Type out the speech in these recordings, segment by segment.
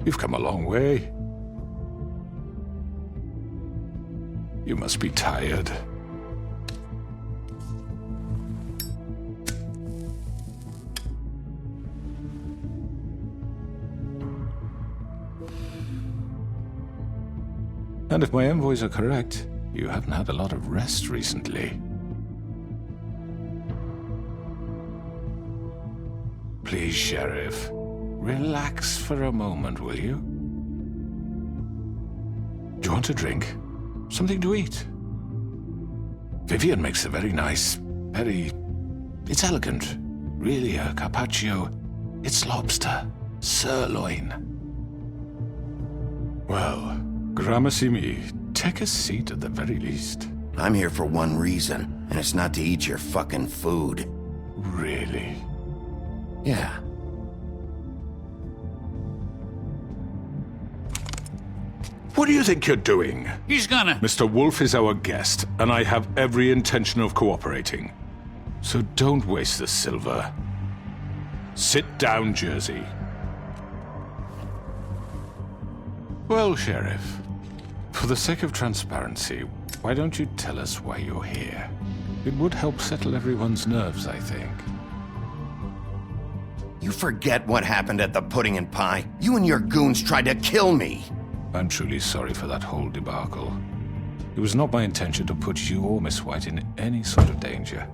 You've come a long way. You must be tired. And if my envoys are correct, you haven't had a lot of rest recently. Please, Sheriff, relax for a moment, will you? Do you want a drink? Something to eat? Vivian makes a very nice, it's elegant. Really a carpaccio. It's lobster, sirloin. Well, gramercy me. Take a seat at the very least. I'm here for one reason, and it's not to eat your fucking food. Really? Yeah. What do you think you're doing? He's gonna... Mr. Wolf is our guest, and I have every intention of cooperating. So don't waste the silver. Sit down, Jersey. Well, Sheriff, for the sake of transparency, why don't you tell us why you're here? It would help settle everyone's nerves, I think. You forget what happened at the pudding and pie? You and your goons tried to kill me! I'm truly sorry for that whole debacle. It was not my intention to put you or Miss White in any sort of danger.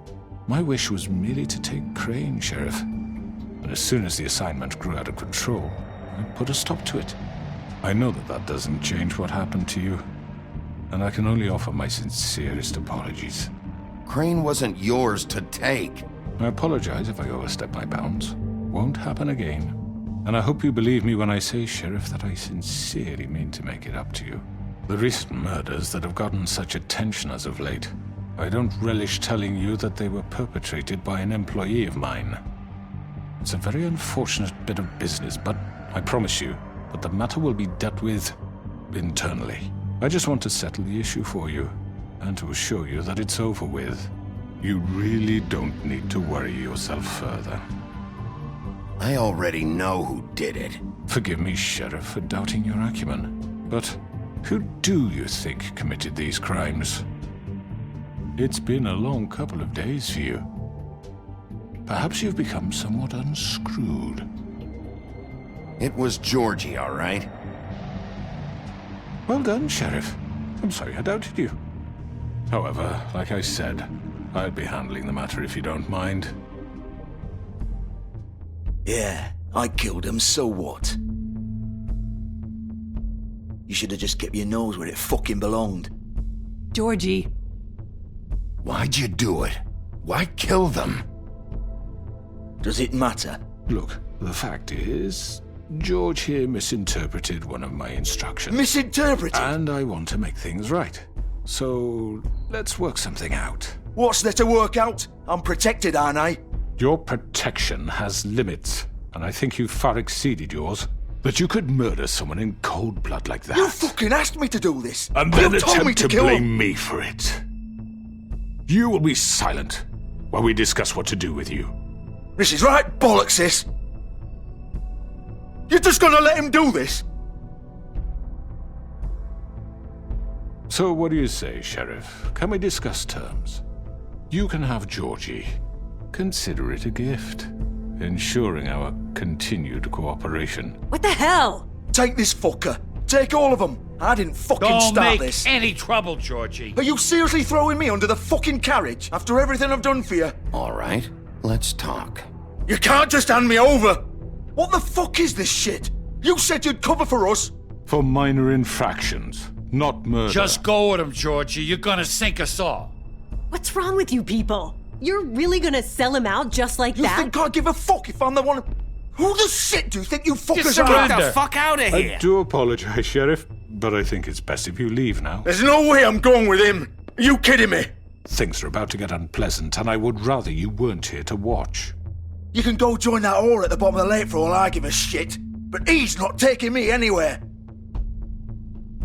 My wish was merely to take Crane, Sheriff. But as soon as the assignment grew out of control, I put a stop to it. I know that that doesn't change what happened to you, and I can only offer my sincerest apologies. Crane wasn't yours to take. I apologize if I overstep my bounds. Won't happen again. And I hope you believe me when I say, Sheriff, that I sincerely mean to make it up to you. The recent murders that have gotten such attention as of late, I don't relish telling you that they were perpetrated by an employee of mine. It's a very unfortunate bit of business, but I promise you that the matter will be dealt with internally. I just want to settle the issue for you, and to assure you that it's over with. You really don't need to worry yourself further. I already know who did it. Forgive me, Sheriff, for doubting your acumen, but who do you think committed these crimes? It's been a long couple of days for you. Perhaps you've become somewhat unscrewed. It was Georgie, all right? Well done, Sheriff. I'm sorry I doubted you. However, like I said, I'll be handling the matter if you don't mind. Yeah, I killed him, so what? You should have just kept your nose where it fucking belonged. Georgie. Why'd you do it? Why kill them? Does it matter? Look, the fact is, George here misinterpreted one of my instructions. Misinterpreted? And I want to make things right. So, let's work something out. What's there to work out? I'm protected, aren't I? Your protection has limits, and I think you've far exceeded yours. That you could murder someone in cold blood like that. You fucking asked me to do this! And then You told me attempt to kill blame him. me for it. You will be silent while we discuss what to do with you. This is right bollocks, this! You're just gonna let him do this? So what do you say, Sheriff? Can we discuss terms? You can have Georgie. Consider it a gift, ensuring our continued cooperation. What the hell? Take this fucker. Take all of them. I didn't fucking Don't start make this. any trouble, Georgie. Are you seriously throwing me under the fucking carriage after everything I've done for you? All right, let's talk. You can't just hand me over! What the fuck is this shit? You said you'd cover for us! For minor infractions, not murder. Just go with him, Georgie. You're gonna sink us all. What's wrong with you people? You're really gonna sell him out just like You that? think I give a fuck if I'm the one... Who the shit do you think you fuckers Just are? surrender. Get the fuck out of here! I do apologize, Sheriff, but I think it's best if you leave now. There's no way I'm going with him! Are you kidding me? Things are about to get unpleasant, and I would rather you weren't here to watch. You can go join that whore at the bottom of the lake for all I give a shit, but he's not taking me anywhere.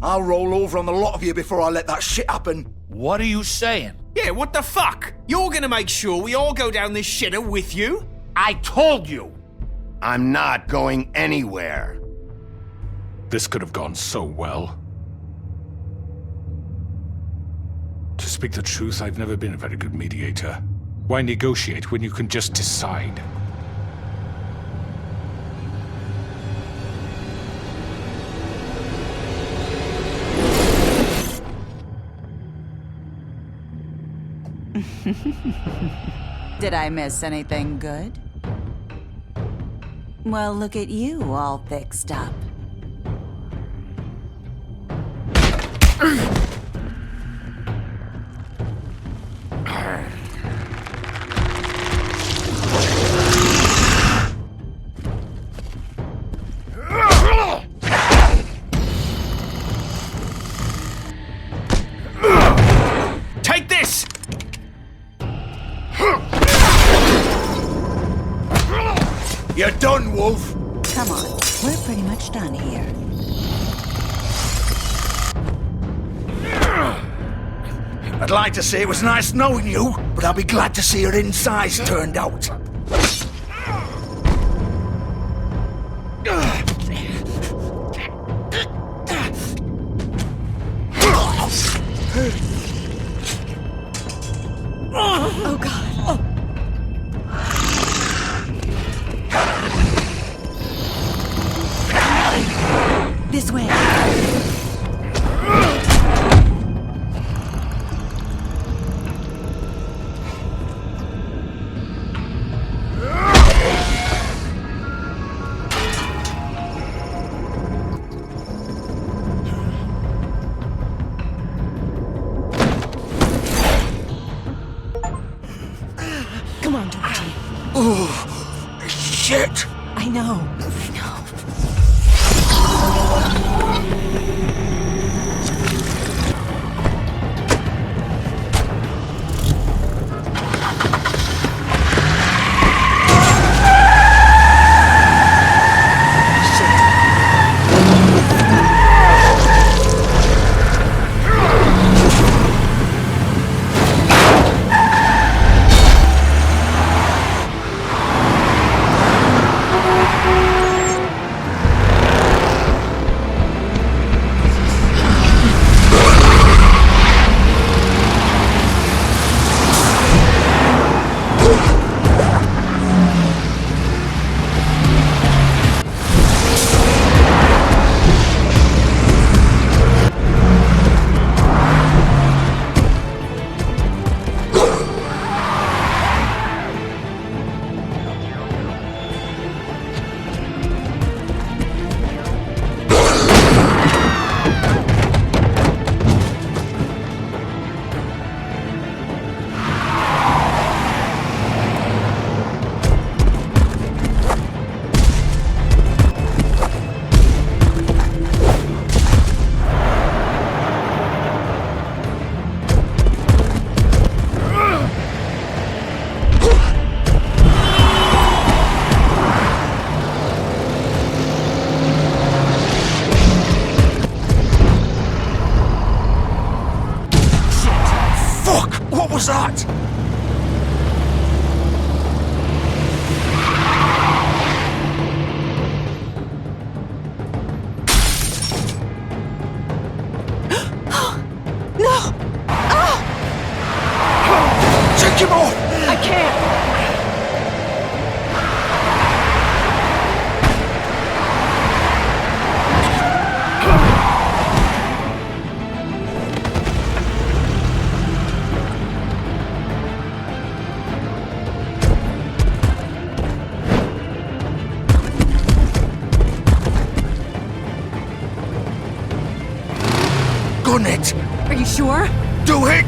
I'll roll over on the lot of you before I let that shit happen. What are you saying? Yeah, what the fuck? You're gonna make sure we all go down this shitter with you? I told you. I'm not going anywhere. this could have gone so well. To speak the truth, I've never been a very good mediator. Why negotiate when you can just decide? Did I miss anything good? Well, look at you, all fixed up. Take this! You're done, Wolf. Come on, we're pretty much done here. I'd like to say it was nice knowing you, but I'll be glad to see your insides turned out. Oh, God. This way. Come on, Georgie. Oh, shit. I know. What was that? No! Take him off! I can't! Gun it! Are you sure? Do it!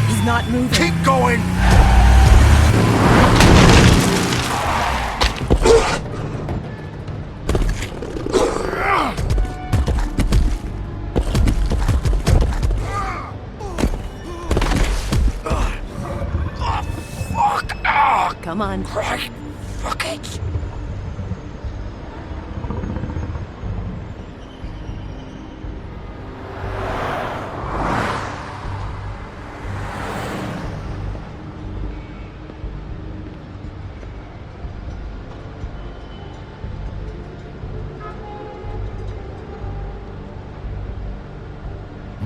He's not moving. Keep going! Come on. Right. Fuck it.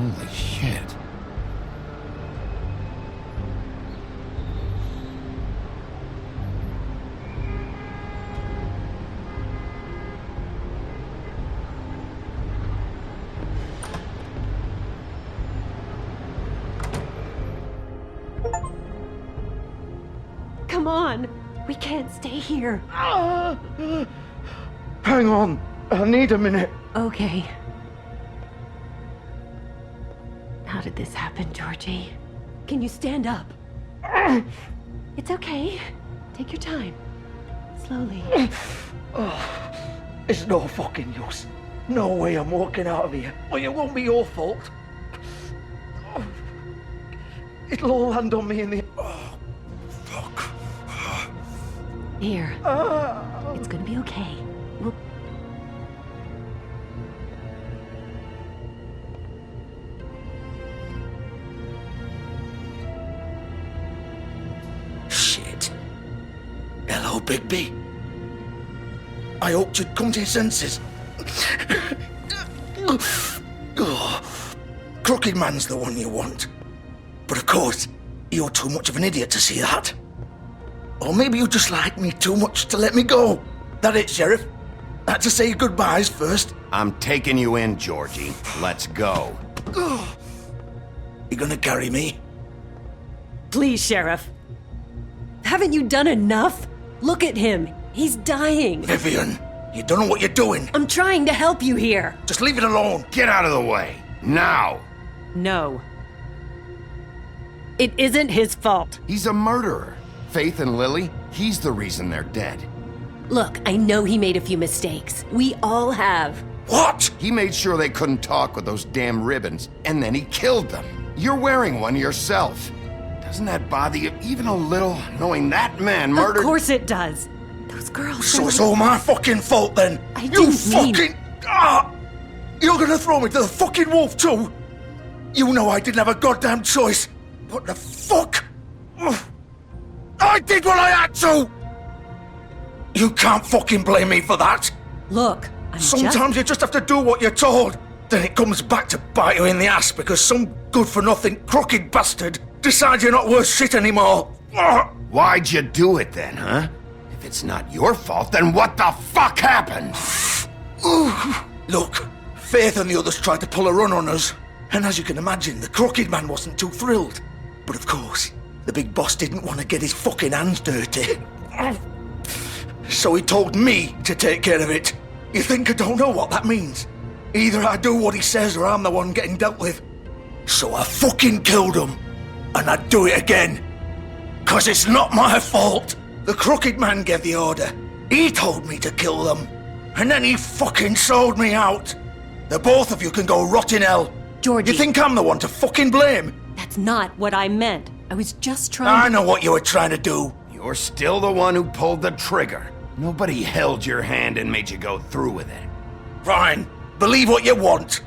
Holy shit. Come on. We can't stay here. Hang on. I need a minute. Okay. How did this happen, Georgie? Can you stand up? It's okay. Take your time. Slowly. It's no fucking use. No way I'm walking out of here. Well, it won't be your fault. It'll all land on me in the... Oh, fuck. Here. It's gonna be okay. We'll... Shit. Hello, Bigby. I hoped you'd come to your senses. Crooked Man's the one you want. But of course, you're too much of an idiot to see that. Or maybe you just like me too much to let me go. That it, Sheriff? I had to say your goodbyes first. I'm taking you in, Georgie. Let's go. You gonna carry me? Please, Sheriff. Haven't you done enough? Look at him. He's dying. Vivian, you don't know what you're doing. I'm trying to help you here. Just leave it alone. Get out of the way. Now. No. It isn't his fault. He's a murderer. Faith and Lily, he's the reason they're dead. Look, I know he made a few mistakes. We all have. What? He made sure they couldn't talk with those damn ribbons, and then he killed them. You're wearing one yourself. Doesn't that bother you even a little, knowing that man murdered... Of course it does. Those girls... So it's all my fucking fault then? I You didn't mean- fucking... You're gonna throw me to the fucking wolf too? You know I didn't have a goddamn choice. What the fuck? I did what I had to! You can't fucking blame me for that. Look, I'm Sometimes you just have to do what you're told. Then it comes back to bite you in the ass because some good-for-nothing crooked bastard decides you're not worth shit anymore. Why'd you do it then, huh? If it's not your fault, then what the fuck happened? Look, Faith and the others tried to pull a run on us. And as you can imagine, the Crooked Man wasn't too thrilled. But of course, the big boss didn't want to get his fucking hands dirty. So he told me to take care of it. You think I don't know what that means? Either I do what he says or I'm the one getting dealt with. So I fucking killed him. And I'd do it again. 'Cause it's not my fault. The Crooked Man gave the order. He told me to kill them. And then he fucking sold me out. The both of you can go rot in hell. Georgie. You think I'm the one to fucking blame? That's not what I meant. I was just trying I know what you were trying to do. You're still the one who pulled the trigger. Nobody held your hand and made you go through with it. Fine. Believe what you want.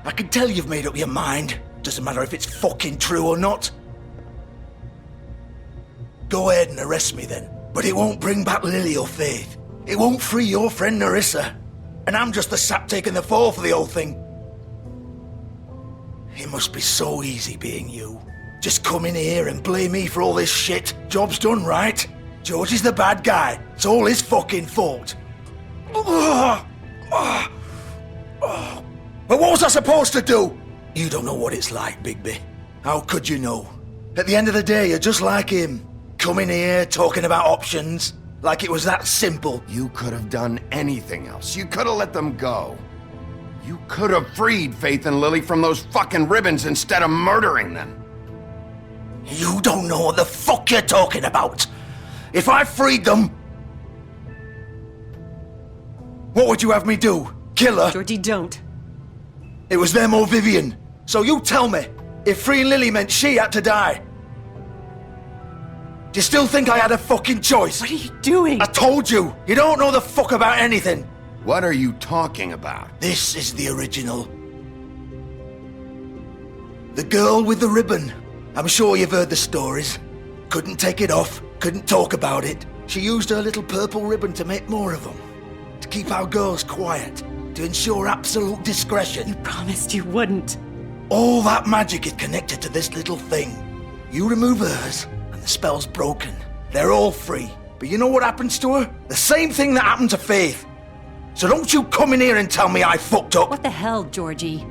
I can tell you've made up your mind. Doesn't matter if it's fucking true or not. Go ahead and arrest me then. But it won't bring back Lily or Faith. It won't free your friend Nerissa. And I'm just the sap taking the fall for the whole thing. It must be so easy being you. Just come in here and blame me for all this shit. Job's done, right? George is the bad guy. It's all his fucking fault. But what was I supposed to do? You don't know what it's like, Bigby. How could you know? At the end of the day, you're just like him. Coming here, talking about options. Like it was that simple. You could have done anything else. You could have let them go. You could have freed Faith and Lily from those fucking ribbons instead of murdering them. You don't know what the fuck you're talking about. If I freed them... What would you have me do? Kill her? Georgie, don't. It was them or Vivian. So you tell me, if freeing Lily meant she had to die. Do you still think I had a fucking choice? What are you doing? I told you, you don't know the fuck about anything. What are you talking about? This is the original. The girl with the ribbon. I'm sure you've heard the stories. Couldn't take it off, couldn't talk about it. She used her little purple ribbon to make more of them. To keep our girls quiet. To ensure absolute discretion. You promised you wouldn't. All that magic is connected to this little thing. You remove hers, and the spell's broken. They're all free. But you know what happens to her? The same thing that happened to Faith. So don't you come in here and tell me I fucked up. What the hell, Georgie?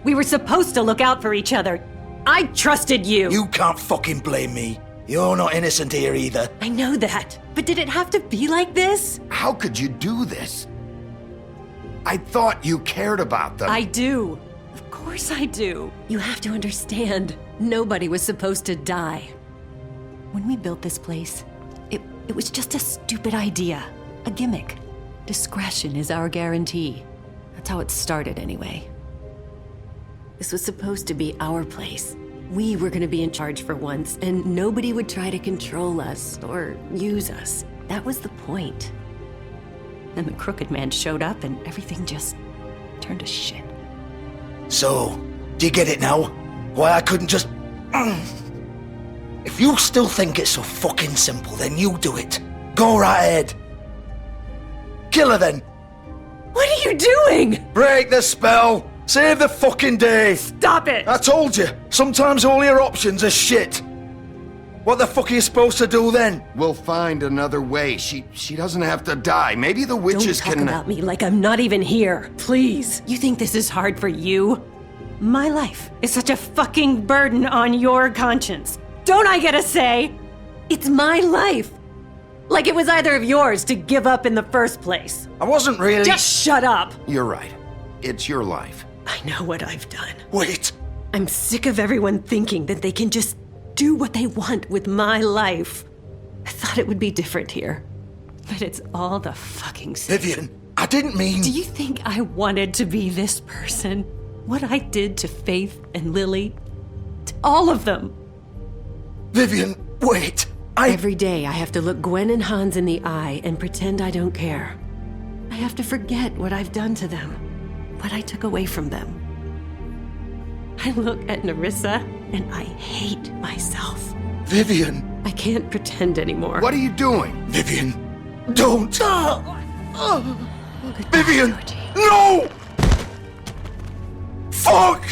We were supposed to look out for each other. I trusted you. You can't fucking blame me. You're not innocent here either. I know that. But did it have to be like this? How could you do this? I thought you cared about them. I do. Of course I do. You have to understand. Nobody was supposed to die. When we built this place, it was just a stupid idea. A gimmick. Discretion is our guarantee. That's how it started anyway. This was supposed to be our place. We were gonna be in charge for once, and nobody would try to control us or use us. That was the point. Then the crooked man showed up and everything just turned to shit. So, do you get it now? Why I couldn't just... If you still think it's so fucking simple, then you do it. Go right ahead. Kill her then. What are you doing? Break the spell. Save the fucking day. Stop it! I told you, sometimes all your options are shit. What the fuck are you supposed to do then? We'll find another way. She doesn't have to die. Maybe the witches Don't talk can... about me like I'm not even here. Please. You think this is hard for you? My life is such a fucking burden on your conscience. Don't I get a say? It's my life. Like it was either of yours to give up in the first place. I wasn't really... Just shut up. You're right. It's your life. I know what I've done. Wait. I'm sick of everyone thinking that they can just do what they want with my life. I thought it would be different here. But it's all the fucking same. Vivian, I didn't mean... Do you think I wanted to be this person? What I did to Faith and Lily? To all of them. Vivian, wait. Every day I have to look Gwen and Hans in the eye and pretend I don't care. I have to forget what I've done to them, what I took away from them. I look at Nerissa and I hate myself. Vivian. I can't pretend anymore. What are you doing? Vivian, don't. Goodbye, Vivian, Georgie. no! Fuck!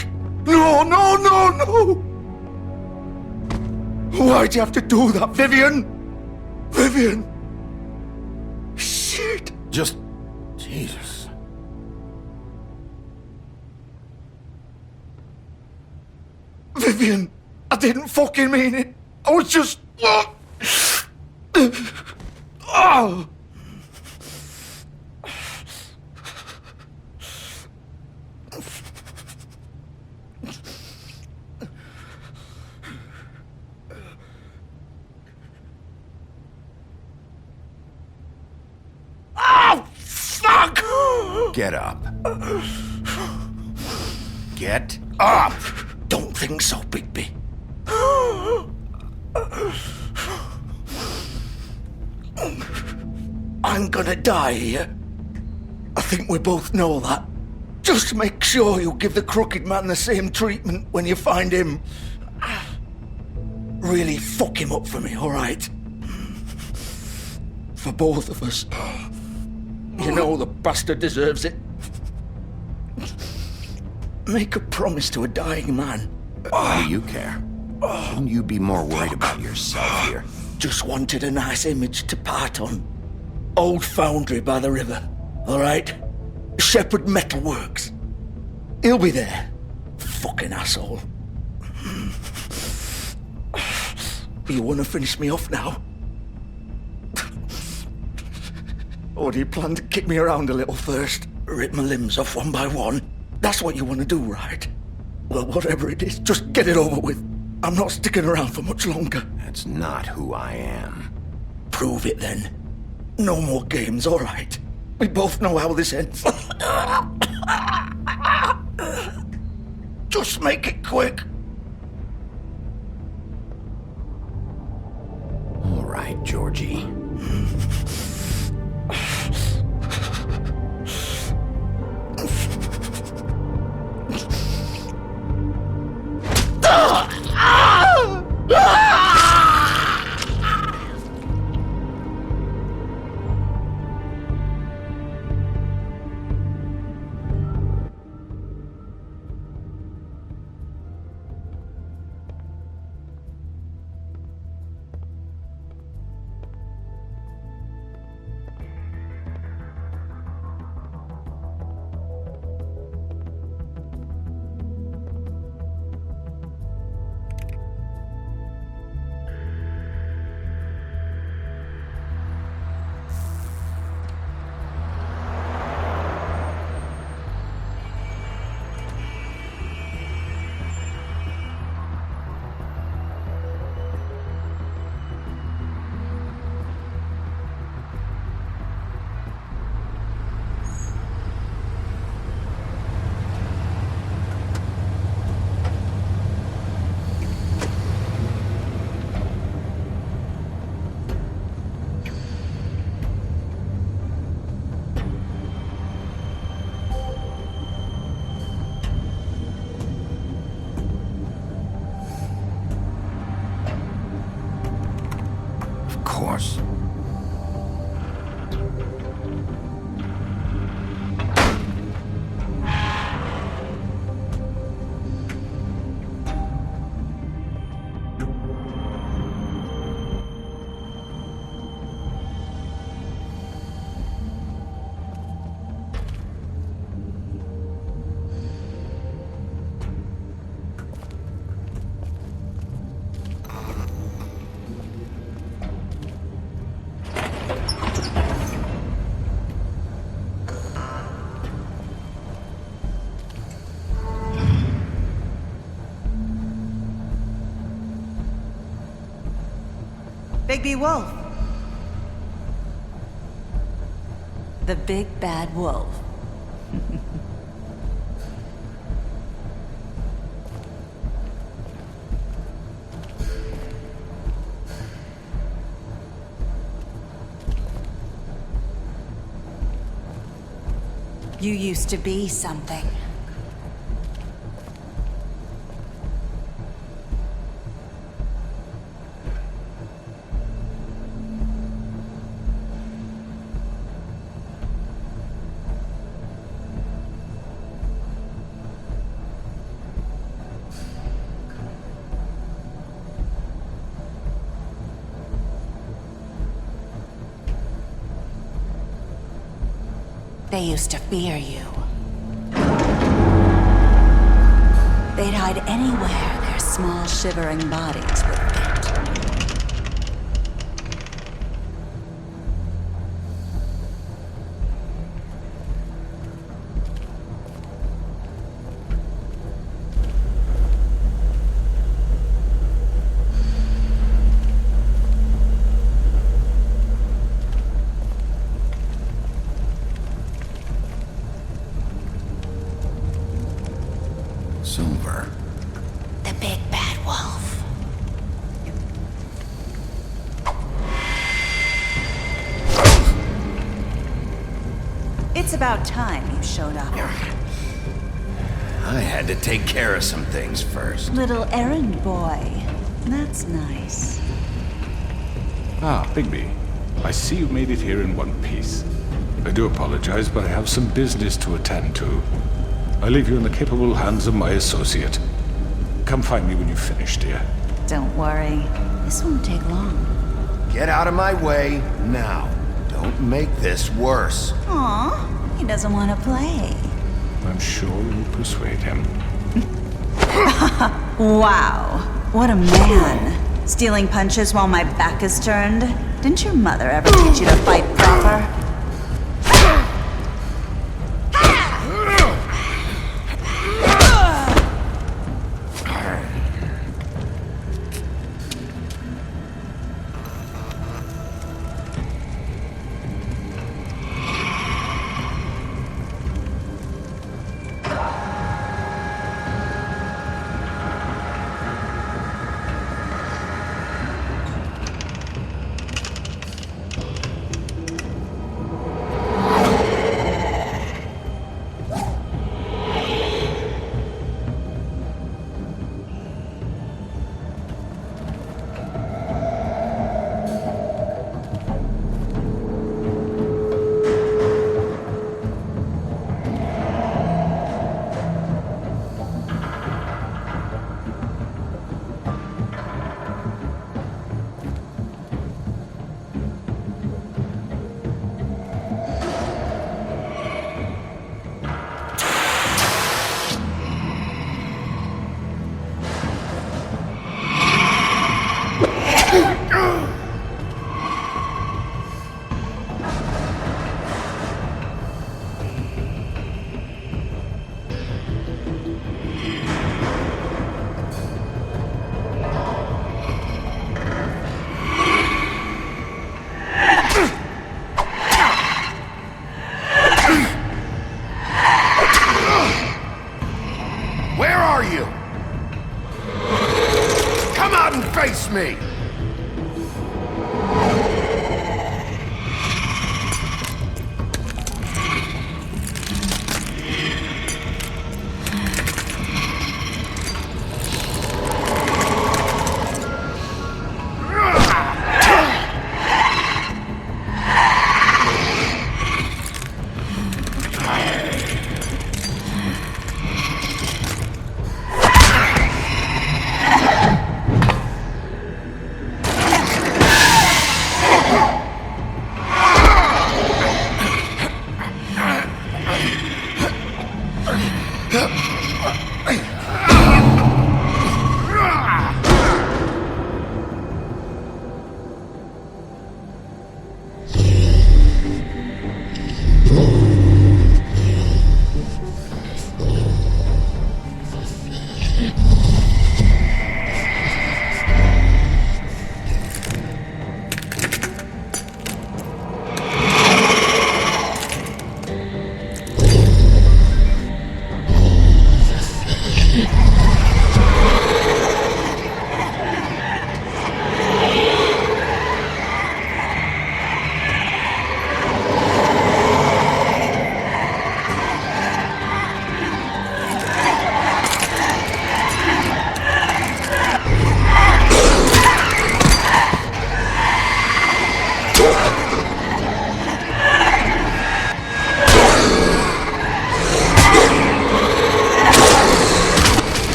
No, no, no, no! Why'd you have to do that, Vivian? Vivian! Shit! Just... Jesus. Vivian, I didn't fucking mean it. I was just... Oh! Get up. Get up! Don't think so, Bigby. I'm gonna die here. I think we both know that. Just make sure you give the crooked man the same treatment when you find him. Really fuck him up for me, alright? For both of us. You know the bastard deserves it. Make a promise to a dying man. Why do you care? Shouldn't you be more worried about yourself here? Just wanted a nice image to part on. Old foundry by the river, alright? Sheppard Metalworks. He'll be there. Fucking asshole. You wanna finish me off now? Or do you plan to kick me around a little first? Rip my limbs off one by one? That's what you want to do, right? Well, whatever it is, just get it over with. I'm not sticking around for much longer. That's not who I am. Prove it then. No more games, all right? We both know how this ends. Just make it quick. All right, Georgie. baby wolf. The big bad wolf. You used to be something. They used to fear you. They'd hide anywhere their small, shivering bodies would fit. Silver. The big bad wolf. It's about time you showed up. I had to take care of some things first. Little errand boy. That's nice. Ah, Bigby. I see you made it here in one piece. I do apologize, but I have some business to attend to. I leave you in the capable hands of my associate. Come find me when you've finished, dear. Don't worry. This won't take long. Get out of my way now. Don't make this worse. Aw, he doesn't want to play. I'm sure you'll persuade him. Wow, what a man. Stealing punches while my back is turned? Didn't your mother ever teach you to fight proper?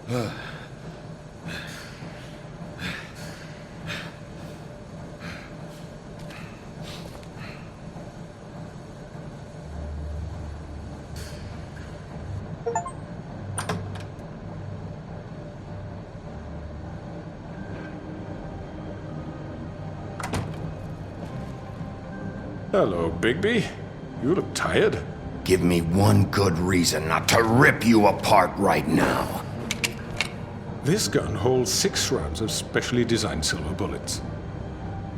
Hello, Bigby. You look tired. Give me one good reason not to rip you apart right now. This gun holds 6 rounds of specially designed silver bullets.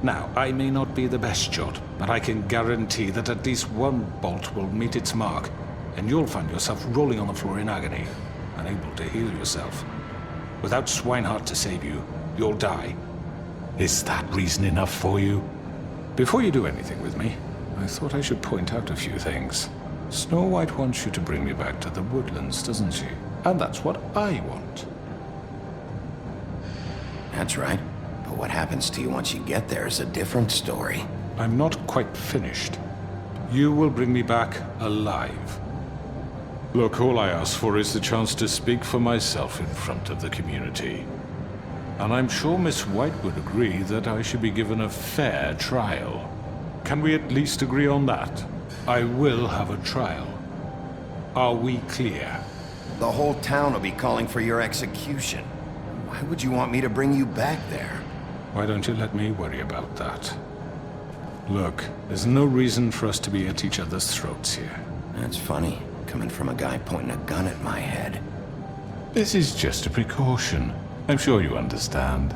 Now, I may not be the best shot, but I can guarantee that at least one bolt will meet its mark, and you'll find yourself rolling on the floor in agony, unable to heal yourself. Without Swinehart to save you, you'll die. Is that reason enough for you? Before you do anything with me, I thought I should point out a few things. Snow White wants you to bring me back to the Woodlands, doesn't she? And that's what I want. That's right. But what happens to you once you get there is a different story. I'm not quite finished. You will bring me back alive. Look, all I ask for is the chance to speak for myself in front of the community. And I'm sure Miss White would agree that I should be given a fair trial. Can we at least agree on that? I will have a trial. Are we clear? The whole town will be calling for your execution. Why would you want me to bring you back there? Why don't you let me worry about that? Look, there's no reason for us to be at each other's throats here. That's funny, coming from a guy pointing a gun at my head. This is just a precaution. I'm sure you understand.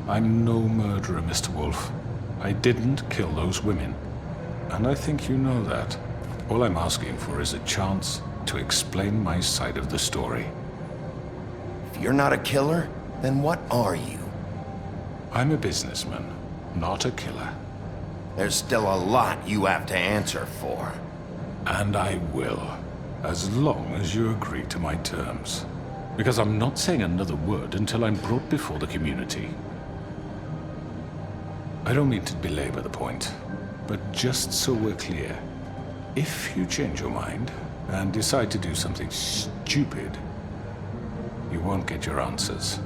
I'm no murderer, Mr. Wolf. I didn't kill those women. And I think you know that. All I'm asking for is a chance to explain my side of the story. If you're not a killer, then what are you? I'm a businessman, not a killer. There's still a lot you have to answer for. And I will, as long as you agree to my terms. Because I'm not saying another word until I'm brought before the community. I don't mean to belabor the point, but just so we're clear, if you change your mind and decide to do something stupid, you won't get your answers.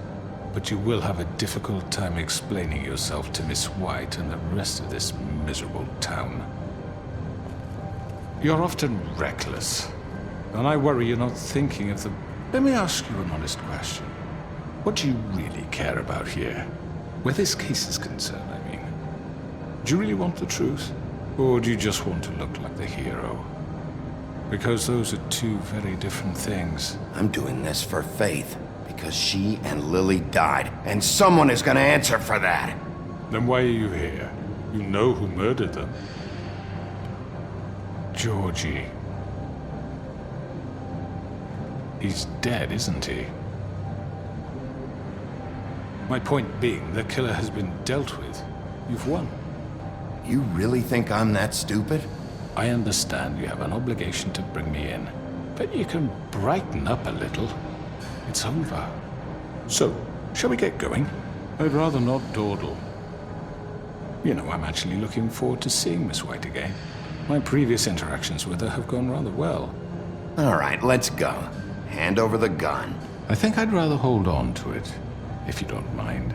But you will have a difficult time explaining yourself to Miss White and the rest of this miserable town. You're often reckless, and I worry you're not thinking of the... Let me ask you an honest question. What do you really care about here? Where this case is concerned, I mean. Do you really want the truth? Or do you just want to look like the hero? Because those are 2 very different things. I'm doing this for Faith, because she and Lily died, and someone is gonna answer for that. Then why are you here? You know who murdered them. Georgie. He's dead, isn't he? My point being, the killer has been dealt with. You've won. You really think I'm that stupid? I understand you have an obligation to bring me in, but you can brighten up a little. It's over. So, shall we get going? I'd rather not dawdle. You know, I'm actually looking forward to seeing Miss White again. My previous interactions with her have gone rather well. All right, let's go. Hand over the gun. I think I'd rather hold on to it, if you don't mind.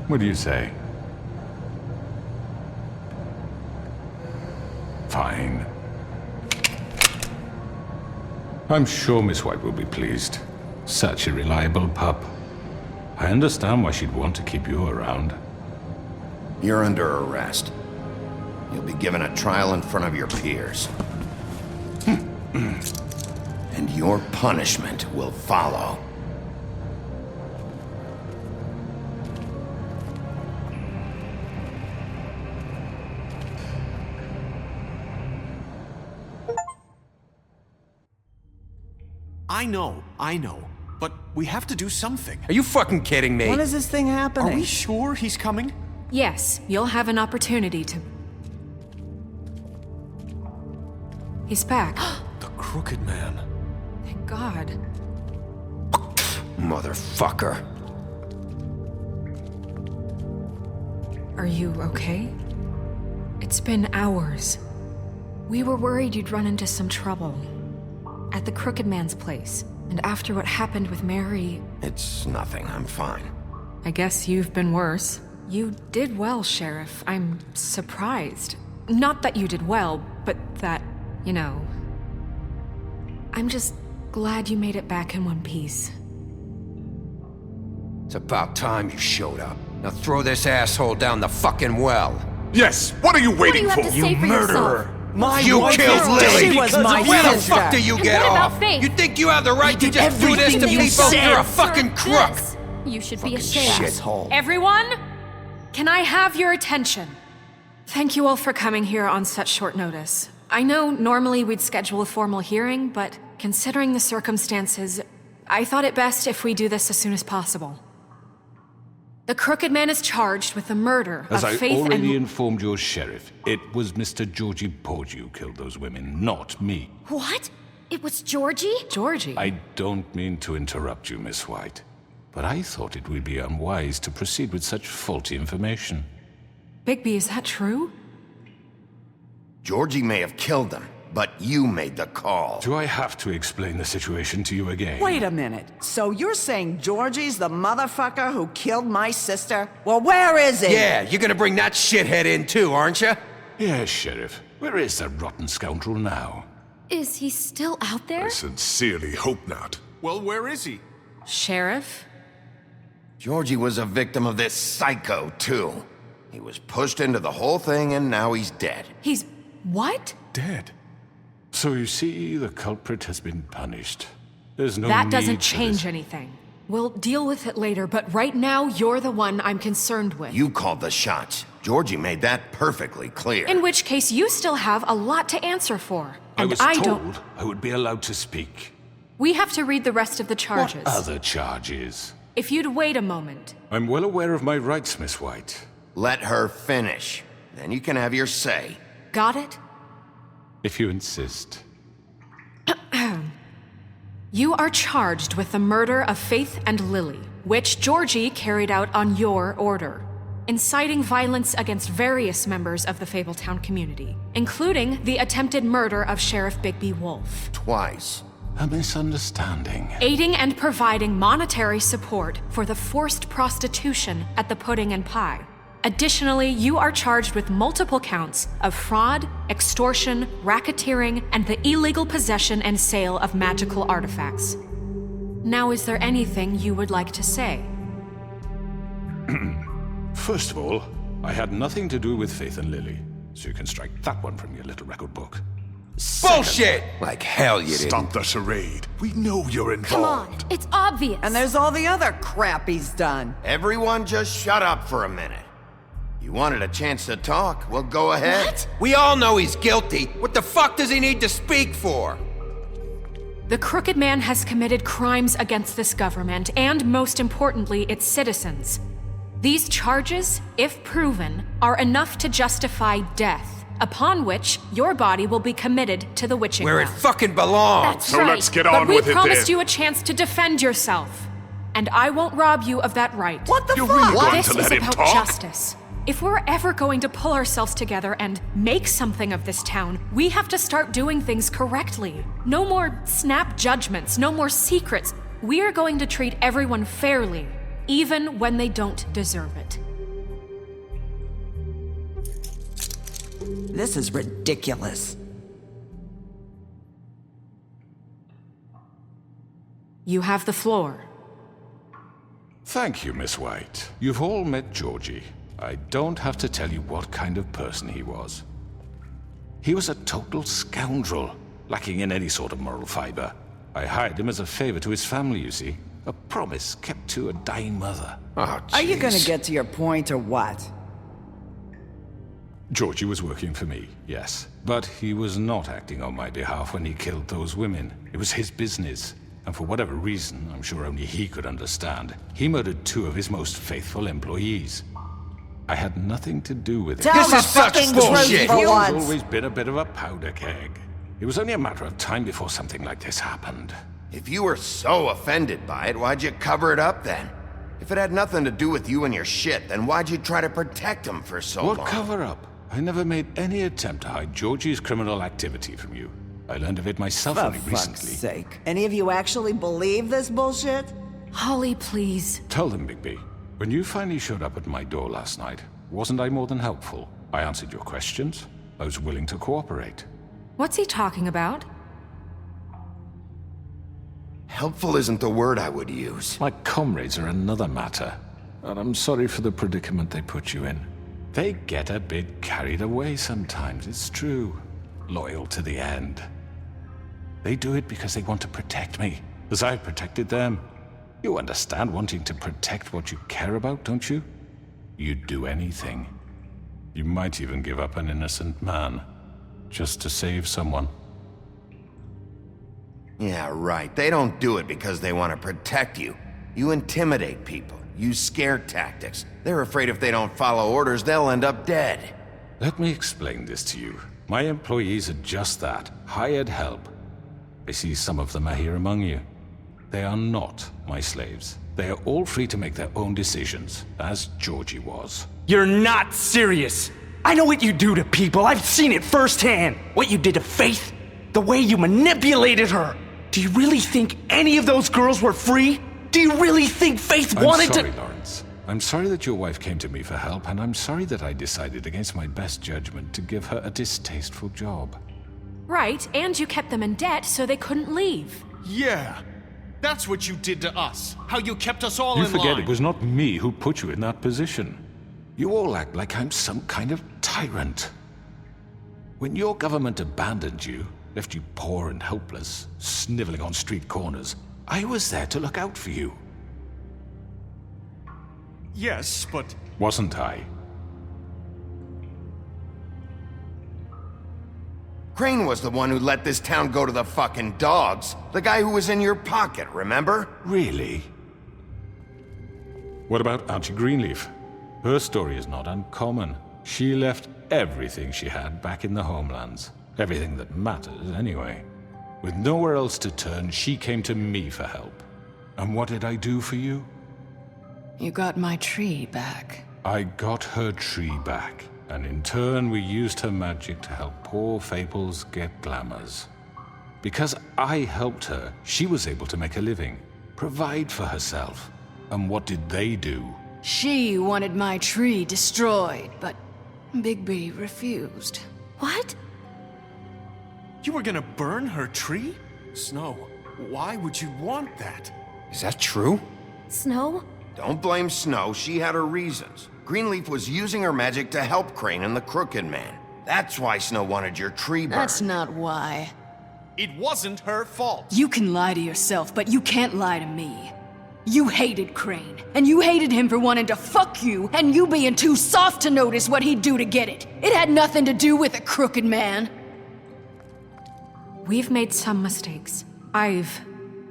What do you say? Fine. I'm sure Miss White will be pleased. Such a reliable pup. I understand why she'd want to keep you around. You're under arrest. You'll be given a trial in front of your peers. And your punishment will follow. I know. But we have to do something. Are you fucking kidding me? When is this thing happening? Are we sure he's coming? Yes, you'll have an opportunity to... He's back. The Crooked Man. Thank God. Motherfucker. Are you okay? It's been hours. We were worried you'd run into some trouble. At the Crooked Man's place. And after what happened with Mary, It's nothing. I'm fine. I guess you've been worse. You did well, Sheriff. I'm surprised. Not that you did well, but that, you know... I'm just glad you made it back in one piece. It's about time you showed up. Now throw this asshole down the fucking well. Yes, what are you waiting What do you have to say for yourself? You killed Lily! She was my Where the sister. fuck do you get what about off? Faith? You think you have the right to did just do this to everything you people? said. You're a fucking crook! This. You should be ashamed. Shithole. Everyone, can I have your attention? Thank you all for coming here on such short notice. I know normally we'd schedule a formal hearing, but considering the circumstances, I thought it best if we do this as soon as possible. The Crooked Man is charged with the murder As of I Faith already and... informed your sheriff, it was Mr. Georgie Porgy who killed those women, not me. What? It was Georgie? Georgie? I don't mean to interrupt you, Miss White, but I thought it would be unwise to proceed with such faulty information. Bigby, is that true? Georgie may have killed them, but you made the call. Do I have to explain the situation to you again? Wait a minute. So you're saying Georgie's the motherfucker who killed my sister? Well, where is he? Yeah, you're gonna bring that shithead in too, aren't you? Yes, Sheriff. Where is that rotten scoundrel now? Is he still out there? I sincerely hope not. Well, where is he? Sheriff? Georgie was a victim of this psycho, too. He was pushed into the whole thing and now he's dead. He's... what? Dead. So you see, the culprit has been punished. There's no That need doesn't for change this. anything. We'll deal with it later, but right now, you're the one I'm concerned with. You called the shots. Georgie made that perfectly clear. In which case, you still have a lot to answer for. I And was I told don't... I would be allowed to speak. We have to read the rest of the charges. What other charges? If you'd wait a moment. I'm well aware of my rights, Miss White. Let her finish. Then you can have your say. Got it? If you insist. You are charged with the murder of Faith and Lily, which Georgie carried out on your order, inciting violence against various members of the Fabletown community, including the attempted murder of Sheriff Bigby Wolf. Twice. A misunderstanding. Aiding and providing monetary support for the forced prostitution at the Pudding and Pie. Additionally, you are charged with multiple counts of fraud, extortion, racketeering, and the illegal possession and sale of magical artifacts. Now, is there anything you would like to say? First of all, I had nothing to do with Faith and Lily, so you can strike that one from your little record book. Bullshit! Like hell you didn't. Stop the charade. We know you're involved. Come on, it's obvious. And there's all the other crap he's done. Everyone just shut up for a minute. You wanted a chance to talk? Well, go ahead. What? We all know he's guilty. What the fuck does he need to speak for? The Crooked Man has committed crimes against this government and, most importantly, its citizens. These charges, if proven, are enough to justify death, upon which your body will be committed to the witching Where it well. fucking belongs. That's So right. let's get But on we with it promised then. you a chance to defend yourself, and I won't rob you of that right. What the You're fuck? really going This to is let him about talk? justice. If we're ever going to pull ourselves together and make something of this town, we have to start doing things correctly. No more snap judgments, no more secrets. We are going to treat everyone fairly, even when they don't deserve it. This is ridiculous. You have the floor. Thank you, Miss White. You've all met Georgie. I don't have to tell you what kind of person he was. He was a total scoundrel, lacking in any sort of moral fiber. I hired him as a favor to his family, you see. A promise kept to a dying mother. Oh, Are you gonna jeez. get to your point or what? Georgie was working for me, yes. But he was not acting on my behalf when he killed those women. It was his business. And for whatever reason, I'm sure only he could understand, he murdered 2 of his most faithful employees. I had nothing to do with it. Tell This the is such fucking bullshit. truth for He's once. always been a bit of a powder keg. It was only a matter of time before something like this happened. If you were so offended by it, why'd you cover it up then? If it had nothing to do with you and your shit, then why'd you try to protect him for so long? What cover-up? I never made any attempt to hide Georgie's criminal activity from you. I learned of it myself For only fuck's recently. sake. Any of you actually believe this bullshit? Holly, please. Tell them, Bigby. When you finally showed up at my door last night, wasn't I more than helpful? I answered your questions. I was willing to cooperate. What's he talking about? Helpful isn't the word I would use. My comrades are another matter, and I'm sorry for the predicament they put you in. They get a bit carried away sometimes, it's true. Loyal to the end. They do it because they want to protect me, as I've protected them. You understand wanting to protect what you care about, don't you? You'd do anything. You might even give up an innocent man, just to save someone. Yeah, right. They don't do it because they want to protect you. You intimidate people, use scare tactics. They're afraid if they don't follow orders, they'll end up dead. Let me explain this to you. My employees are just that, hired help. I see some of them are here among you. They are not my slaves. They are all free to make their own decisions, as Georgie was. You're not serious. I know what you do to people. I've seen it firsthand. What you did to Faith, the way you manipulated her. Do you really think any of those girls were free? Do you really think Faith wanted to— I'm sorry, Lawrence. I'm sorry that your wife came to me for help, and I'm sorry that I decided against my best judgment to give her a distasteful job. Right, and you kept them in debt so they couldn't leave. Yeah. That's what you did to us. How you kept us all in line. You forget it was not me who put you in that position. You all act like I'm some kind of tyrant. When your government abandoned you, left you poor and helpless, sniveling on street corners, I was there to look out for you. Yes, but... Wasn't I? Crane was the one who let this town go to the fucking dogs. The guy who was in your pocket, remember? Really? What about Auntie Greenleaf? Her story is not uncommon. She left everything she had back in the homelands. Everything that matters, anyway. With nowhere else to turn, she came to me for help. And what did I do for you? You got my tree back. I got her tree back. And in turn, we used her magic to help poor Faples get glamours. Because I helped her, she was able to make a living, provide for herself. And what did they do? She wanted my tree destroyed, but Bigby refused. What? You were gonna burn her tree? Snow, why would you want that? Is that true? Snow? Don't blame Snow, she had her reasons. Greenleaf was using her magic to help Crane and the Crooked Man. That's why Snow wanted your tree burned. That's not why. It wasn't her fault. You can lie to yourself, but you can't lie to me. You hated Crane, and you hated him for wanting to fuck you, and you being too soft to notice what he'd do to get it. It had nothing to do with a Crooked Man. We've made some mistakes. I've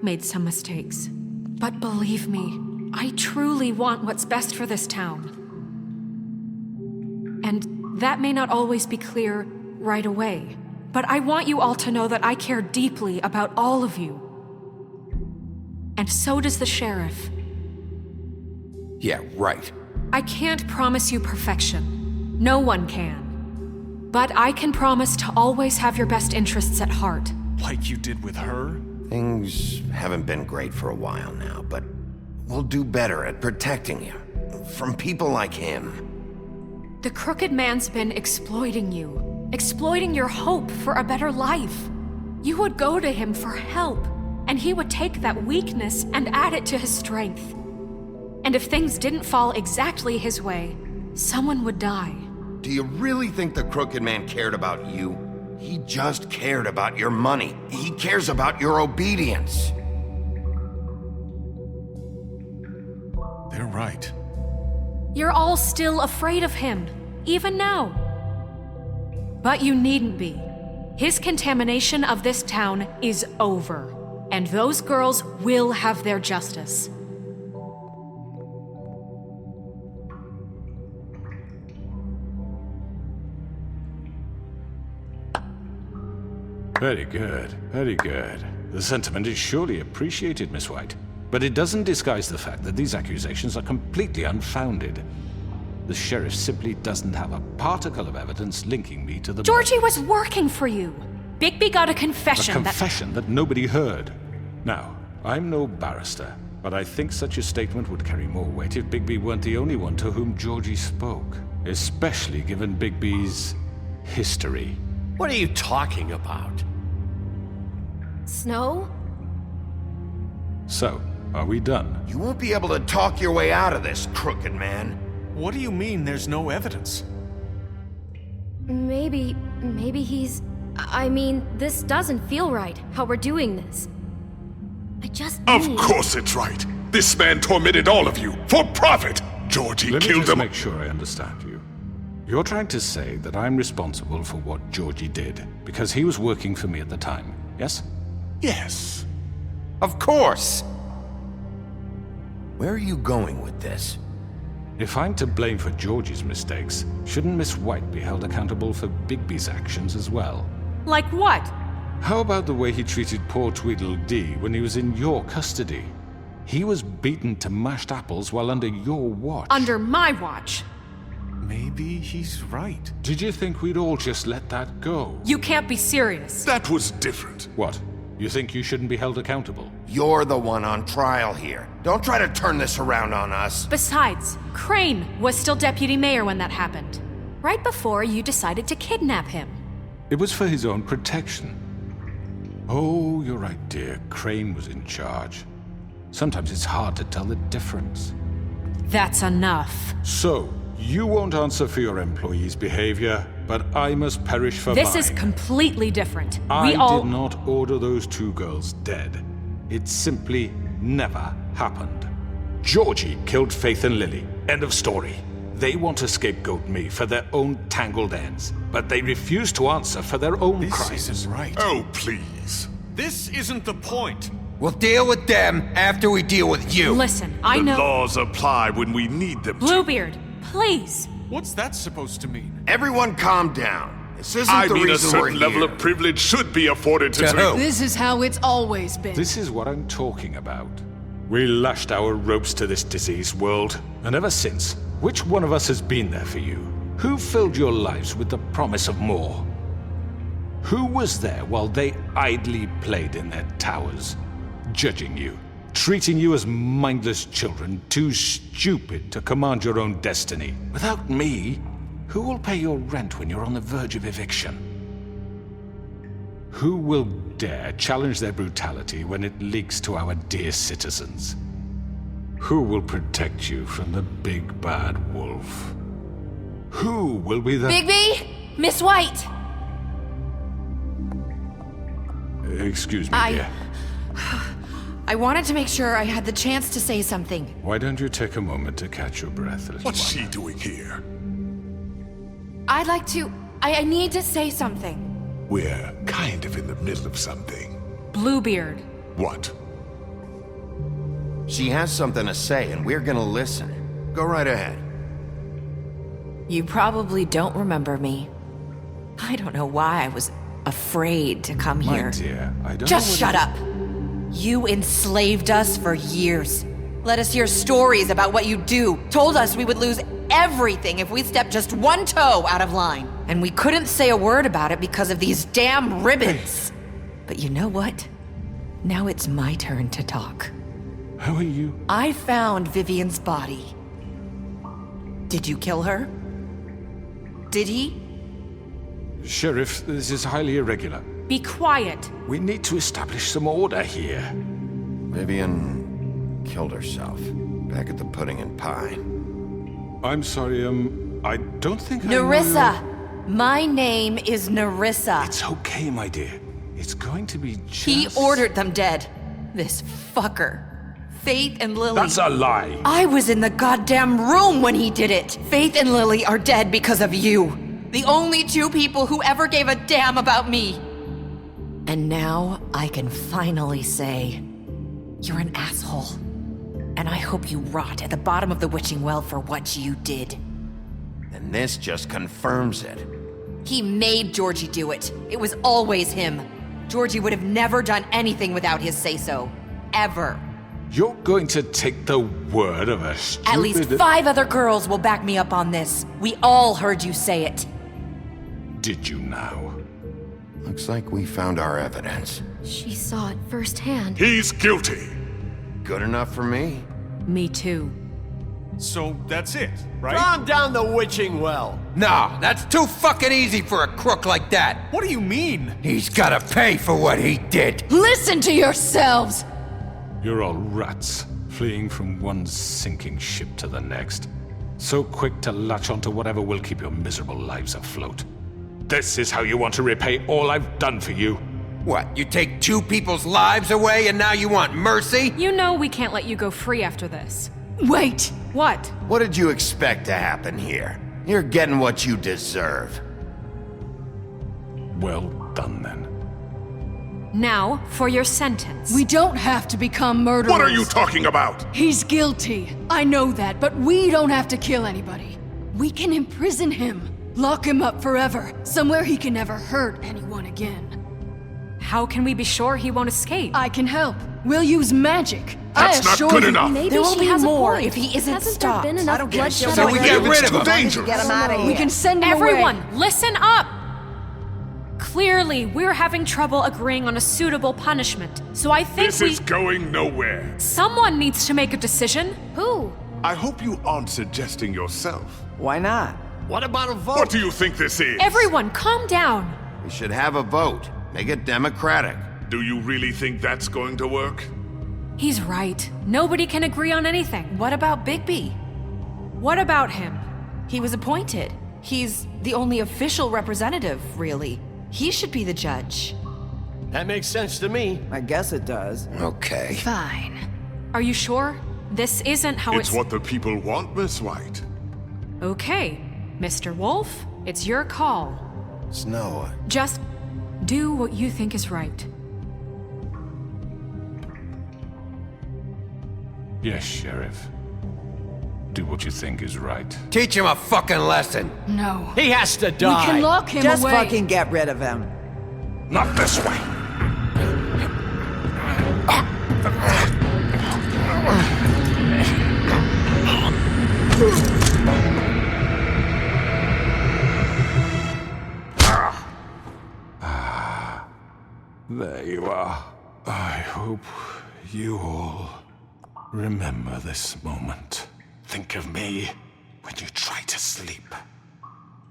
made some mistakes. But believe me, I truly want what's best for this town. And that may not always be clear right away, but I want you all to know that I care deeply about all of you. And so does the sheriff. Yeah, right. I can't promise you perfection. No one can. But I can promise to always have your best interests at heart. Like you did with her? Things haven't been great for a while now, but we'll do better at protecting you. From people like him. The Crooked Man's been exploiting you. Exploiting your hope for a better life. You would go to him for help, and he would take that weakness and add it to his strength. And if things didn't fall exactly his way, someone would die. Do you really think the Crooked Man cared about you? He just cared about your money. He cares about your obedience. They're right. You're all still afraid of him, even now. But you needn't be. His contamination of this town is over, and those girls will have their justice. Very good, very good. The sentiment is surely appreciated, Miss White. But it doesn't disguise the fact that these accusations are completely unfounded. The sheriff simply doesn't have a particle of evidence linking me to the... Georgie was working for you. Bigby got a A confession confession that nobody heard. Now, I'm no barrister, but I think such a statement would carry more weight if Bigby weren't the only one to whom Georgie spoke, especially given Bigby's history. What are you talking about? Snow? So, are we done? You won't be able to talk your way out of this, crooked man. What do you mean there's no evidence? Maybe he's... I mean, this doesn't feel right, how we're doing this. I just Of need... course it's right. This man tormented all of you for profit. Georgie Let me killed just them. make sure I understand you. You're trying to say that I'm responsible for what Georgie did because he was working for me at the time, yes? Yes. Of course. Where are you going with this? If I'm to blame for Georgie's mistakes, shouldn't Miss White be held accountable for Bigby's actions as well? Like what? How about the way he treated poor Tweedledee when he was in your custody? He was beaten to mashed apples while under your watch. Under my watch. Maybe he's right. Did you think we'd all just let that go? You can't be serious. That was different. What? You think you shouldn't be held accountable? You're the one on trial here. Don't try to turn this around on us. Besides, Crane was still deputy mayor when that happened. Right before you decided to kidnap him. It was for his own protection. Oh, you're right, dear. Crane was in charge. Sometimes it's hard to tell the difference. That's enough. So, you won't answer for your employees' behavior, but I must perish for This mine. is completely different. I We all... did not order those two girls dead. It simply never happened. Georgie killed Faith and Lily. End of story. They want to scapegoat me for their own tangled ends, but they refuse to answer for their own crimes. This isn't right. Oh, please. This isn't the point. We'll deal with them after we deal with you. Listen, I The know... laws apply when we need them to. Bluebeard, please. What's that supposed to mean? Everyone calm down. This isn't I the mean, a reason we're certain level here. of privilege should be afforded to... To who? This is how it's always been. This is what I'm talking about. We lashed our ropes to this diseased world, and ever since, which one of us has been there for you? Who filled your lives with the promise of more? Who was there while they idly played in their towers, judging you, treating you as mindless children, too stupid to command your own destiny? Without me, who will pay your rent when you're on the verge of eviction? Who will dare challenge their brutality when it leaks to our dear citizens? Who will protect you from the big bad wolf? Who will be the... Bigby! Miss White! Excuse me, dear. I wanted to make sure I had the chance to say something. Why don't you take a moment to catch your breath, little What's one? she doing here? I'd like to... I need to say something. We're kind of in the middle of something. Bluebeard. What? She has something to say, and we're gonna listen. Go right ahead. You probably don't remember me. I don't know why I was afraid to come My here. dear, I don't Just know what shut up! You enslaved us for years. Let us hear stories about what you do. Told us we would lose everything if we stepped just one toe out of line. And we couldn't say a word about it because of these damn ribbons. But you know what? Now it's my turn to talk. How are you? I found Vivian's body. Did you kill her? Did he? Sheriff, this is highly irregular. Be quiet. We need to establish some order here. Vivian killed herself back at the Pudding and Pie. I'm sorry, I don't think I know Nerissa! your- My name is Nerissa. It's okay, my dear. It's going to be just... He ordered them dead. This fucker. Faith and Lily. That's a lie. I was in the goddamn room when he did it. Faith and Lily are dead because of you. The only two people who ever gave a damn about me. And now I can finally say, you're an asshole. And I hope you rot at the bottom of the witching well for what you did. And this just confirms it. He made Georgie do it. It was always him. Georgie would have never done anything without his say-so. Ever. You're going to take the word of a stupid... At least 5 other girls will back me up on this. We all heard you say it. Did you now? Looks like we found our evidence. She saw it firsthand. He's guilty. Good enough for me. Me too. So that's it, right? Calm down the witching well. No, that's too fucking easy for a crook like that. What do you mean? He's gotta pay for what he did. Listen to yourselves! You're all rats, fleeing from one sinking ship to the next. So quick to latch onto whatever will keep your miserable lives afloat. This is how you want to repay all I've done for you? What, you take two people's lives away and now you want mercy? You know we can't let you go free after this. Wait! What? What did you expect to happen here? You're getting what you deserve. Well done, then. Now, for your sentence. We don't have to become murderers. What are you talking about? He's guilty. I know that, but we don't have to kill anybody. We can imprison him. Lock him up forever, somewhere he can never hurt anyone again. How can we be sure he won't escape? I can help. We'll use magic. That's I not assure good you. enough. Maybe There will she be has more a point. if he isn't Hasn't stopped. there been enough I don't get it. bloodshed So we already? get rid It's of too him. dangerous. Get him out of here. We can send him Everyone, away. listen up! Clearly, we're having trouble agreeing on a suitable punishment, so I think This is going nowhere. Someone needs to make a decision. Who? I hope you aren't suggesting yourself. Why not? What about a vote? What do you think this is? Everyone, calm down. We should have a vote. Make it democratic. Do you really think that's going to work? He's right. Nobody can agree on anything. What about Bigby? What about him? He was appointed. He's the only official representative, really. He should be the judge. That makes sense to me. I guess it does. Okay. Fine. Are you sure? This isn't how It's what the people want, Miss White. Okay, Mr. Wolf, it's your call. Snow, Just do what you think is right. Yes, Sheriff. Do what you think is right. Teach him a fucking lesson. No. He has to We die. can lock him Just away. fucking get rid of him. Not this way! There you are. I hope you all remember this moment. Think of me when you try to sleep.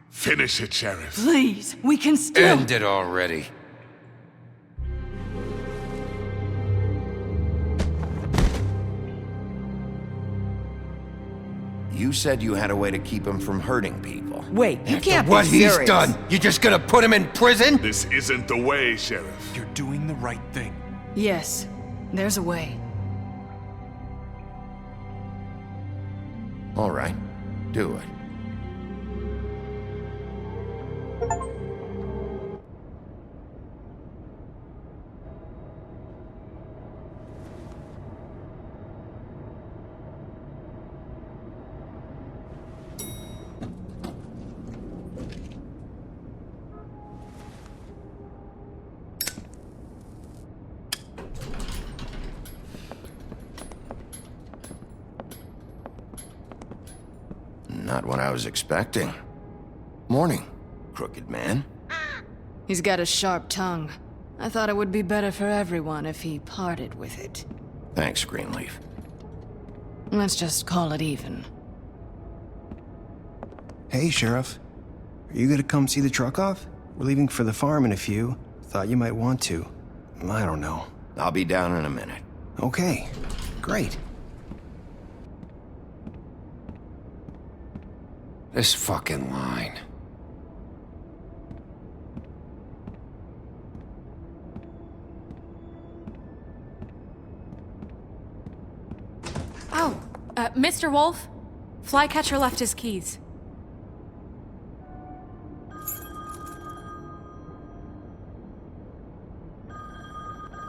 Finish it, Sheriff. Please, we can still. End it already. you said you had a way to keep him from hurting people. Wait, you can't What be he's serious. done, you just gonna put him in prison? This isn't the way, Sheriff. You're doing the right thing. Yes, there's a way. All right, do it. Not what I was expecting. Morning, crooked man. He's got a sharp tongue. I thought it would be better for everyone if he parted with it. Thanks, Greenleaf. Let's just call it even. Hey, Sheriff. Are you gonna come see the truck off? We're leaving for the farm in a few. Thought you might want to. I don't know. I'll be down in a minute. Okay, great. This fucking line. Oh, Mr. Wolf, Flycatcher left his keys.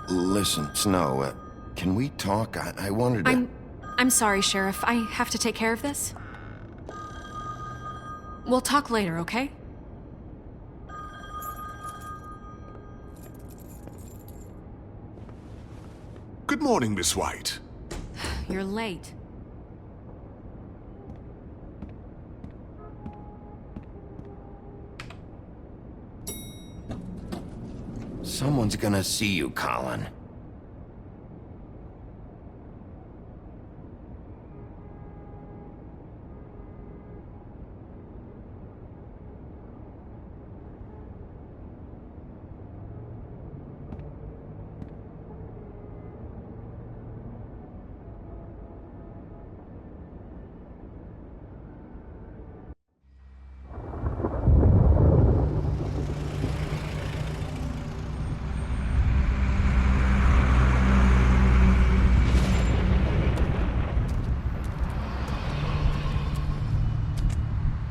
Listen, Snow, can we talk? I wanted to... I'm sorry, Sheriff. I have to take care of this. We'll talk later, okay? Good morning, Miss White. You're late. Someone's gonna see you, Colin.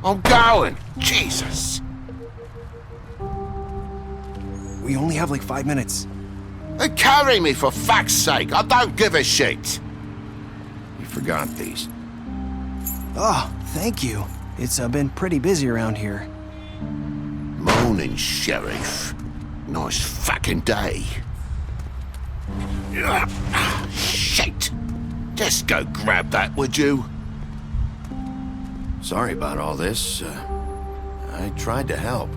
I'm going! Jesus! We only have like 5 minutes. Carry me for fuck's sake! I don't give a shit! You forgot these. Oh, thank you. It's been pretty busy around here. Morning, Sheriff. Nice fucking day. Shit! Just go grab that, would you? Sorry about all this. I tried to help.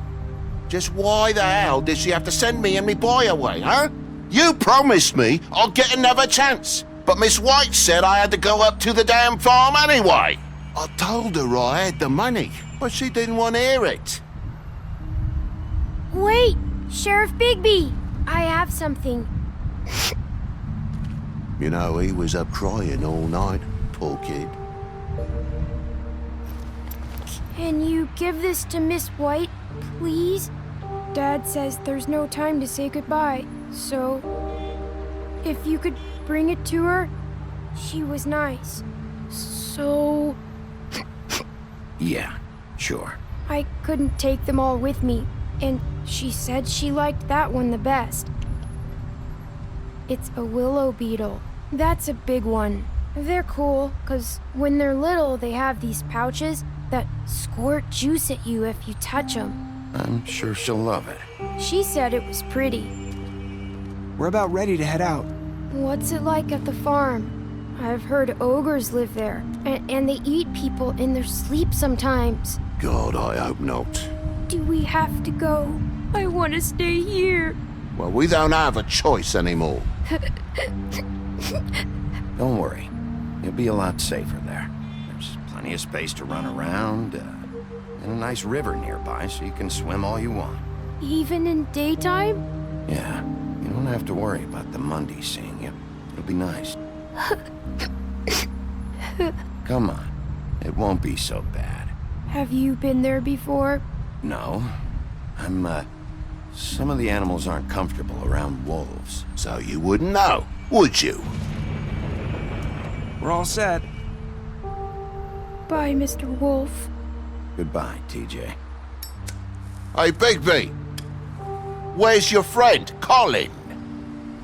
Just why the hell did she have to send me and me boy away, huh? You promised me I'd get another chance, but Miss White said I had to go up to the damn farm anyway. I told her I had the money, but she didn't want to hear it. Wait! Sheriff Bigby! I have something. You know, he was up crying all night, poor kid. Can you give this to Miss White, please? Dad says there's no time to say goodbye, so if you could bring it to her, she was nice. So... Yeah, sure. I couldn't take them all with me, and she said she liked that one the best. It's a willow beetle. That's a big one. They're cool, 'cause when they're little, they have these pouches that squirt juice at you if you touch them. I'm sure she'll love it. She said it was pretty. We're about ready to head out. What's it like at the farm? I've heard ogres live there, and they eat people in their sleep sometimes. God, I hope not. Do we have to go? I want to stay here. Well, we don't have a choice anymore. Don't worry. You'll be a lot safer there. There's plenty of space to run around, and a nice river nearby so you can swim all you want. Even in daytime? Yeah, you don't have to worry about the Mundy seeing you. It'll be nice. Come on. It won't be so bad. Have you been there before? No. Some of the animals aren't comfortable around wolves. So you wouldn't know, would you? We're all set. Bye, Mr. Wolf. Goodbye, TJ. Hey, Bigby! Where's your friend, Colin?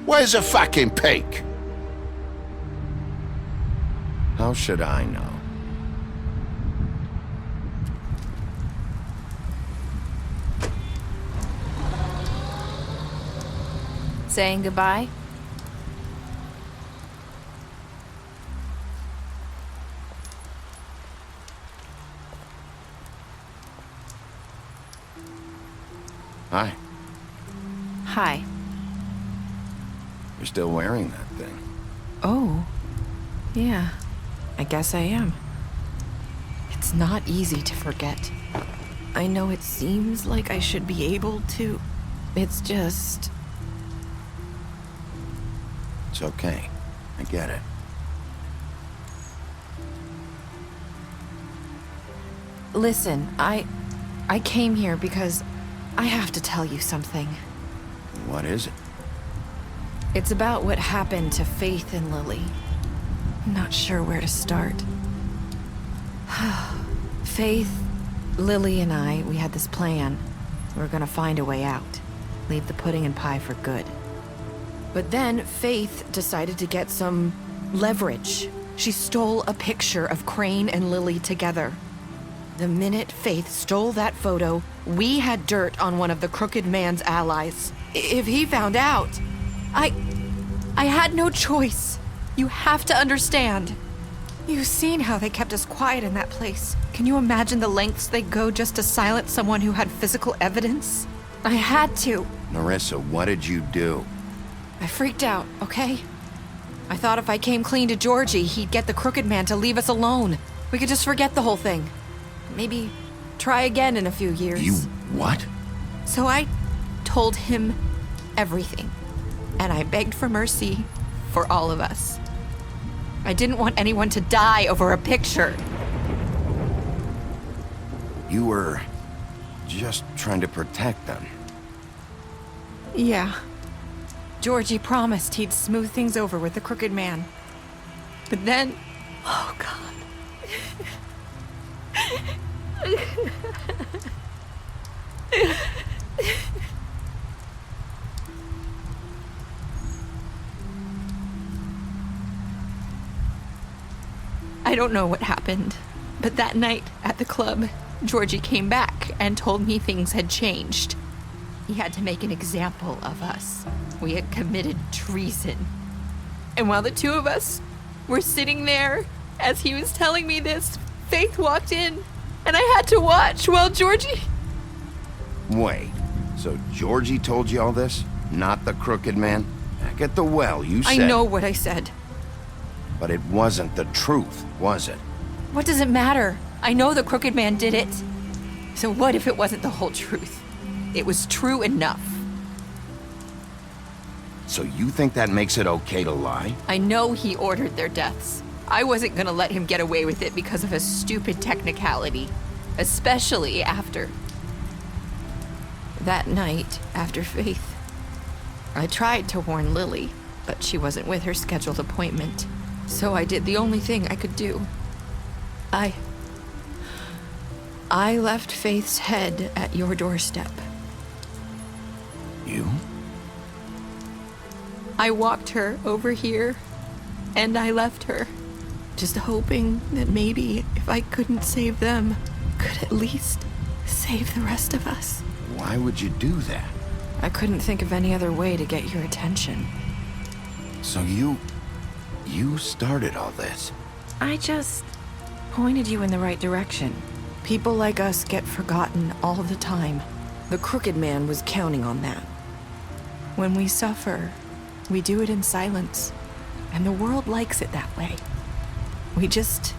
Where's the fucking pig? How should I know? Saying goodbye? Hi. Hi. You're still wearing that thing. Oh. Yeah. I guess I am. It's not easy to forget. I know it seems like I should be able to. It's just... It's okay. I get it. Listen, I came here because I have to tell you something. What is it? It's about what happened to Faith and Lily. I'm not sure where to start. Faith, Lily, and I, we had this plan. We were gonna find a way out. Leave the pudding and pie for good. But then Faith decided to get some leverage. She stole a picture of Crane and Lily together. The minute Faith stole that photo, we had dirt on one of the Crooked Man's allies. If he found out, I had no choice. You have to understand. You've seen how they kept us quiet in that place. Can you imagine the lengths they go just to silence someone who had physical evidence? I had to. Nerissa, what did you do? I freaked out, okay? I thought if I came clean to Georgie, he'd get the Crooked Man to leave us alone. We could just forget the whole thing. Maybe try again in a few years. You what? So I told him everything. And I begged for mercy for all of us. I didn't want anyone to die over a picture. You were just trying to protect them. Yeah. Georgie promised he'd smooth things over with the Crooked Man. But then... Oh, God. I don't know what happened, but that night at the club, Georgie came back and told me things had changed. He had to make an example of us. We had committed treason. And while the two of us were sitting there, as he was telling me this, Faith walked in, and I had to watch while Georgie... Wait, so Georgie told you all this? Not the Crooked Man? Back at the well, you said... I know what I said. But it wasn't the truth, was it? What does it matter? I know the Crooked Man did it. So what if it wasn't the whole truth? It was true enough. So you think that makes it okay to lie? I know he ordered their deaths. I wasn't gonna let him get away with it because of a stupid technicality. Especially after... that night, after Faith. I tried to warn Lily, but she wasn't with her scheduled appointment. So I did the only thing I could do. I left Faith's head at your doorstep. You? I walked her over here, and I left her, just hoping that maybe if I couldn't save them, could at least save the rest of us. Why would you do that? I couldn't think of any other way to get your attention. So you started all this? I just pointed you in the right direction. People like us get forgotten all the time. The Crooked Man was counting on that. When we suffer, we do it in silence, and the world likes it that way. We just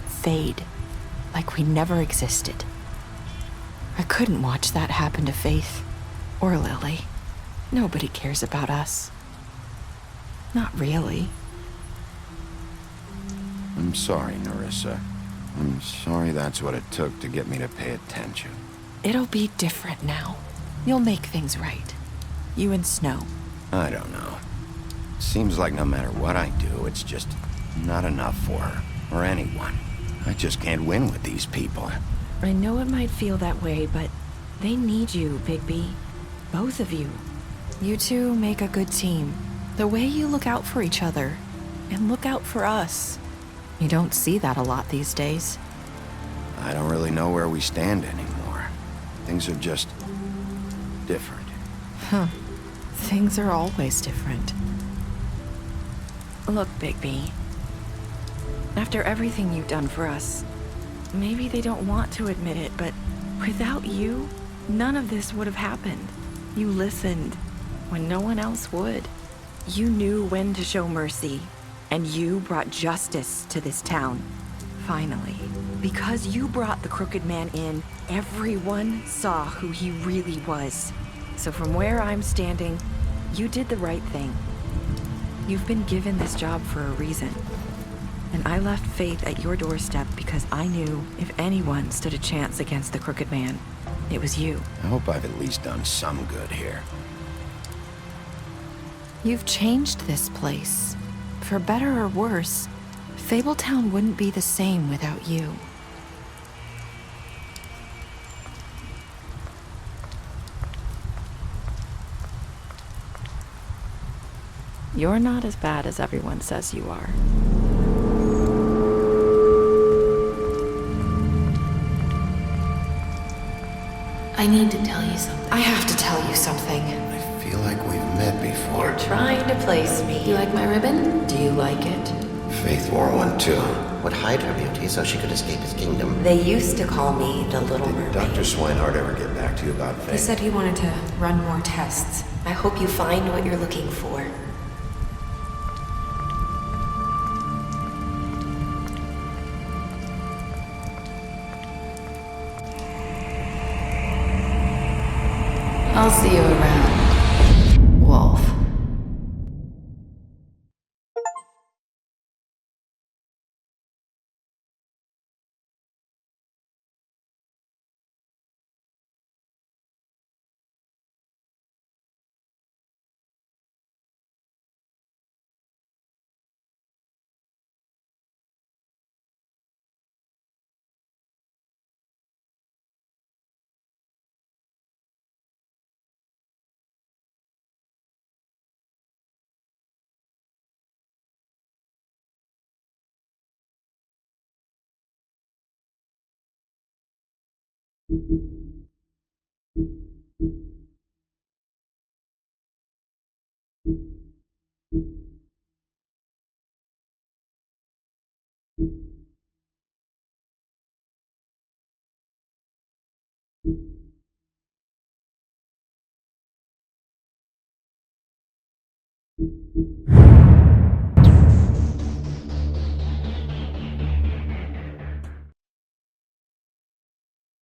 fade, like we never existed. I couldn't watch that happen to Faith, or Lily. Nobody cares about us. Not really. I'm sorry, Nerissa. I'm sorry that's what it took to get me to pay attention. It'll be different now. You'll make things right. You and Snow. I don't know. Seems like no matter what I do, it's just not enough for her, or anyone. I just can't win with these people. I know it might feel that way, but they need you, Bigby. Both of you. You two make a good team. The way you look out for each other, and look out for us. You don't see that a lot these days. I don't really know where we stand anymore. Things are just different. Huh. Things are always different. Look, Bigby. After everything you've done for us, maybe they don't want to admit it, but without you, none of this would have happened. You listened when no one else would. You knew when to show mercy, and you brought justice to this town. Finally. Because you brought the Crooked Man in, everyone saw who he really was. So from where I'm standing, you did the right thing. You've been given this job for a reason. And I left Faith at your doorstep because I knew if anyone stood a chance against the Crooked Man, it was you. I hope I've at least done some good here. You've changed this place. For better or worse, Fabletown wouldn't be the same without you. You're not as bad as everyone says you are. I need to tell you something. I have to tell you something. I feel like we've met before. You're trying to place me. You like my ribbon? Do you like it? Faith wore one too. Would hide her beauty so she could escape his kingdom. They used to call me the Little Mermaid. Did Dr. Swinehart ever get back to you about Faith? He said he wanted to run more tests. I hope you find what you're looking for. I'll see you around, Wolf.